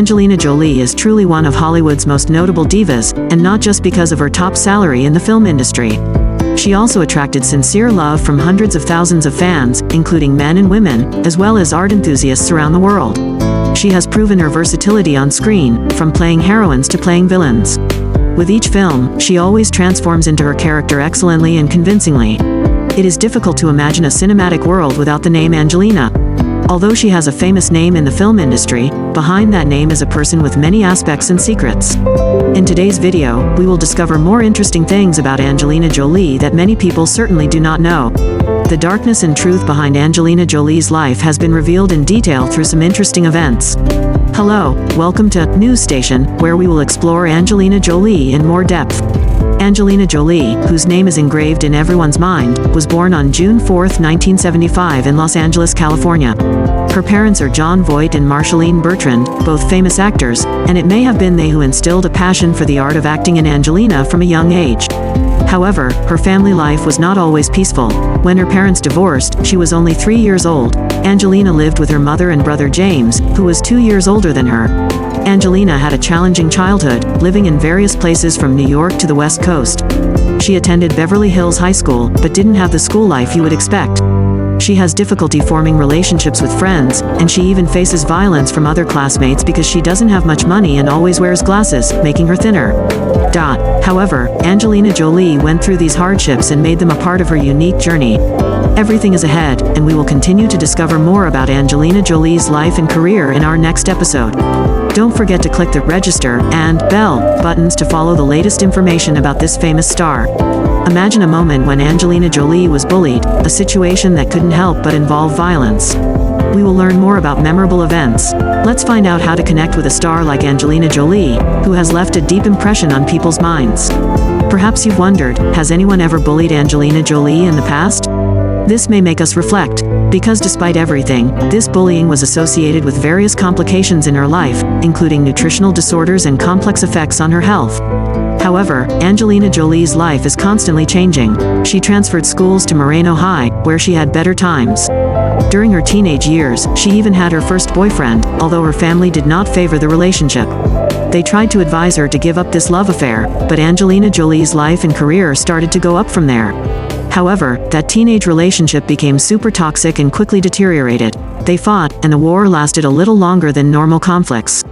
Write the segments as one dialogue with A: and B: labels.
A: Angelina Jolie is truly one of Hollywood's most notable divas, and not just because of her top salary in the film industry. She also attracted sincere love from hundreds of thousands of fans, including men and women, as well as art enthusiasts around the world. She has proven her versatility on screen, from playing heroines to playing villains. With each film, she always transforms into her character excellently and convincingly. It is difficult to imagine a cinematic world without the name Angelina. Although she has a famous name in the film industry, behind that name is a person with many aspects and secrets. In today's video, we will discover more interesting things about Angelina Jolie that many people certainly do not know. The darkness and truth behind Angelina Jolie's life has been revealed in detail through some interesting events. Hello, welcome to News Station, where we will explore Angelina Jolie in more depth. Angelina Jolie, whose name is engraved in everyone's mind, was born on June 4, 1975 in Los Angeles, California. Her parents are John Voight and Marceline Bertrand, both famous actors, and it may have been they who instilled a passion for the art of acting in Angelina from a young age. However, her family life was not always peaceful. When her parents divorced, she was only 3 years old. Angelina lived with her mother and brother James, who was 2 years older than her. Angelina had a challenging childhood, living in various places from New York to the West Coast. She attended Beverly Hills High School, but didn't have the school life you would expect. She has difficulty forming relationships with friends, and she even faces violence from other classmates because she doesn't have much money and always wears glasses, making her thinner. However, Angelina Jolie went through these hardships and made them a part of her unique journey. Everything is ahead, and we will continue to discover more about Angelina Jolie's life and career in our next episode. Don't forget to click the register and bell buttons to follow the latest information about this famous star. Imagine a moment when Angelina Jolie was bullied, a situation that couldn't help but involve violence. We will learn more about memorable events. Let's find out how to connect with a star like Angelina Jolie, who has left a deep impression on people's minds. Perhaps you've wondered, has anyone ever bullied Angelina Jolie in the past? This may make us reflect, because despite everything, this bullying was associated with various complications in her life, including nutritional disorders and complex effects on her health. However, Angelina Jolie's life is constantly changing. She transferred schools to Moreno High, where she had better times. During her teenage years, she even had her first boyfriend, although her family did not favor the relationship. They tried to advise her to give up this love affair, but Angelina Jolie's life and career started to go up from there. However, that teenage relationship became super toxic and quickly deteriorated. They fought, and the war lasted a little longer than normal conflicts.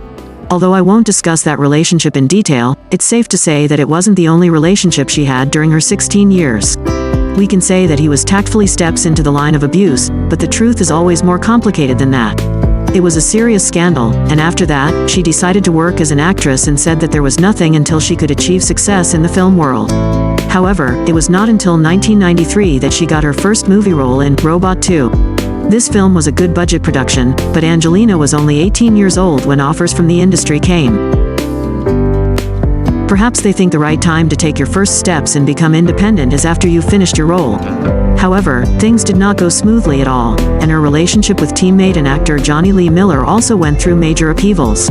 A: Although I won't discuss that relationship in detail, it's safe to say that it wasn't the only relationship she had during her 16 years. We can say that he was tactfully steps into the line of abuse, but the truth is always more complicated than that. It was a serious scandal, and after that, she decided to work as an actress and said that there was nothing until she could achieve success in the film world. However, it was not until 1993 that she got her first movie role in Robot 2. This film was a good budget production, but Angelina was only 18 years old when offers from the industry came. Perhaps they think the right time to take your first steps and become independent is after you've finished your role. However, things did not go smoothly at all, and her relationship with teammate and actor Johnny Lee Miller also went through major upheavals.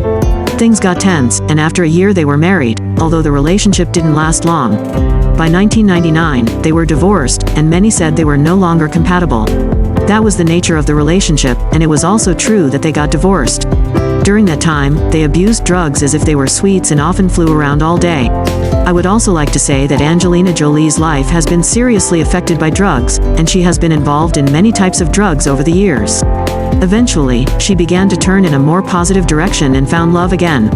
A: Things got tense, and after a year they were married, although the relationship didn't last long. By 1999, they were divorced, and many said they were no longer compatible. That was the nature of the relationship, and it was also true that they got divorced. During that time, they abused drugs as if they were sweets and often flew around all day. I would also like to say that Angelina Jolie's life has been seriously affected by drugs, and she has been involved in many types of drugs over the years. Eventually, she began to turn in a more positive direction and found love again.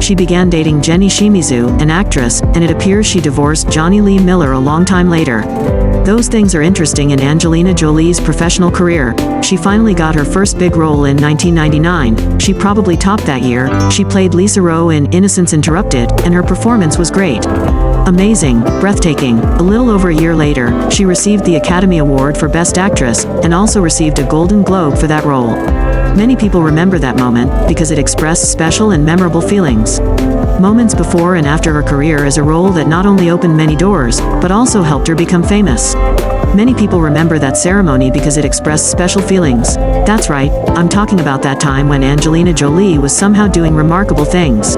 A: She began dating Jenny Shimizu, an actress, and it appears she divorced Johnny Lee Miller a long time later. Those things are interesting in Angelina Jolie's professional career. She finally got her first big role in 1999. She probably topped that year. She played Lisa Rowe in Innocence Interrupted, and her performance was great. Amazing, breathtaking. A little over a year later, she received the Academy Award for Best Actress, and also received a Golden Globe for that role. Many people remember that moment, because it expressed special and memorable feelings. Moments before and after her career is a role that not only opened many doors, but also helped her become famous. Many people remember that ceremony because it expressed special feelings. That's right, I'm talking about that time when Angelina Jolie was somehow doing remarkable things.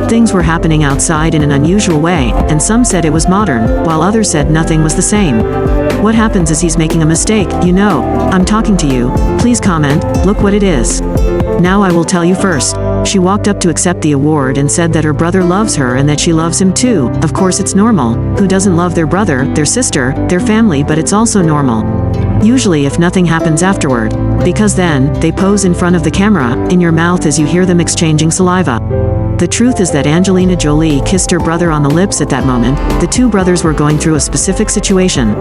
A: Things were happening outside in an unusual way, and some said it was modern, while others said nothing was the same. What happens is he's making a mistake, you know. I'm talking to you. Please comment, look what it is. Now I will tell you first. She walked up to accept the award and said that her brother loves her and that she loves him too. Of course it's normal. Who doesn't love their brother, their sister, their family? But it's also normal. Usually if nothing happens afterward. Because then, they pose in front of the camera, in your mouth as you hear them exchanging saliva. The truth is that Angelina Jolie kissed her brother on the lips at that moment. The two brothers were going through a specific situation.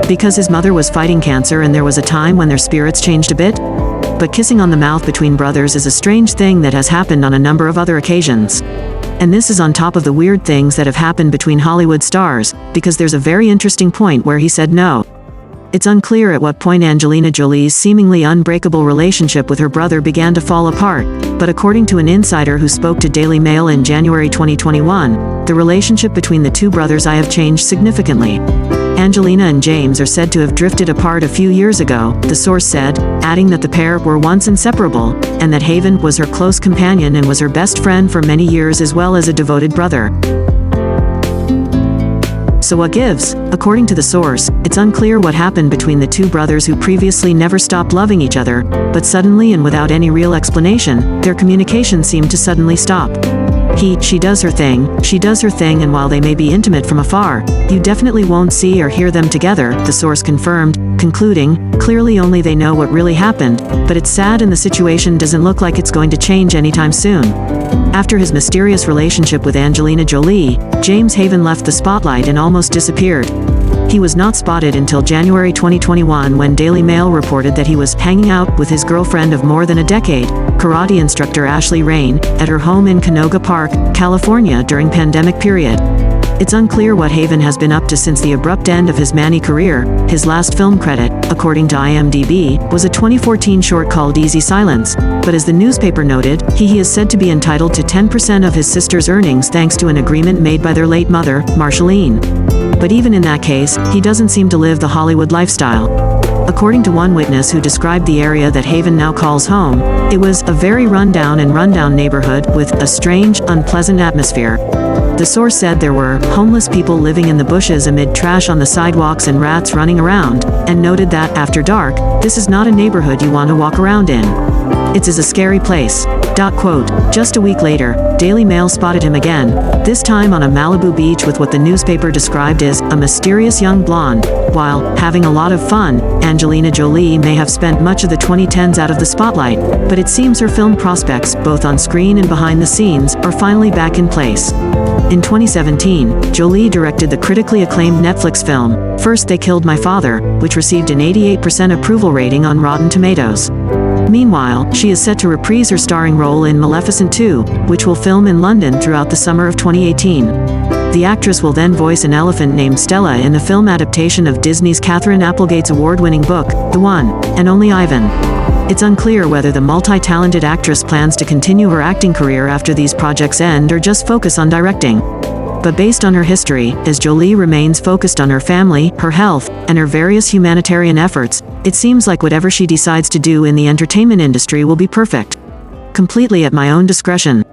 A: Because his mother was fighting cancer and there was a time when their spirits changed a bit. But kissing on the mouth between brothers is a strange thing that has happened on a number of other occasions. And this is on top of the weird things that have happened between Hollywood stars, because there's a very interesting point where he said no. It's unclear at what point Angelina Jolie's seemingly unbreakable relationship with her brother began to fall apart, but according to an insider who spoke to Daily Mail in January 2021, the relationship between the two brothers have changed significantly. Angelina and James are said to have drifted apart a few years ago, the source said, adding that the pair were once inseparable, and that Haven was her close companion and was her best friend for many years as well as a devoted brother. So what gives? According to the source, it's unclear what happened between the two brothers who previously never stopped loving each other, but suddenly and without any real explanation, their communication seemed to suddenly stop. She does her thing, she does her thing, and while they may be intimate from afar, you definitely won't see or hear them together, the source confirmed, concluding, clearly only they know what really happened, but it's sad and the situation doesn't look like it's going to change anytime soon. After his mysterious relationship with Angelina Jolie, James Haven left the spotlight and almost disappeared. He was not spotted until January 2021 when Daily Mail reported that he was hanging out with his girlfriend of more than a decade, karate instructor Ashley Rain, at her home in Canoga Park, California during pandemic period. It's unclear what Haven has been up to since the abrupt end of his Manny career. His last film credit, according to IMDb, was a 2014 short called Easy Silence, but as the newspaper noted, he is said to be entitled to 10% of his sister's earnings thanks to an agreement made by their late mother, Marceline. But even in that case, he doesn't seem to live the Hollywood lifestyle. According to one witness who described the area that Haven now calls home, it was a very rundown neighborhood with a strange, unpleasant atmosphere. The source said there were homeless people living in the bushes amid trash on the sidewalks and rats running around, and noted that, after dark, this is not a neighborhood you want to walk around in. It's a scary place. Quote, just a week later, Daily Mail spotted him again, this time on a Malibu beach with what the newspaper described as a mysterious young blonde. While having a lot of fun, Angelina Jolie may have spent much of the 2010s out of the spotlight, but it seems her film prospects, both on screen and behind the scenes, are finally back in place. In 2017, Jolie directed the critically acclaimed Netflix film, First They Killed My Father, which received an 88% approval rating on Rotten Tomatoes. Meanwhile, she is set to reprise her starring role in Maleficent 2, which will film in London throughout the summer of 2018. The actress will then voice an elephant named Stella in the film adaptation of Disney's Catherine Applegate's award-winning book, The One and Only Ivan. It's unclear whether the multi-talented actress plans to continue her acting career after these projects end or just focus on directing. But based on her history, as Jolie remains focused on her family, her health, and her various humanitarian efforts, it seems like whatever she decides to do in the entertainment industry will be perfect. Completely at my own discretion.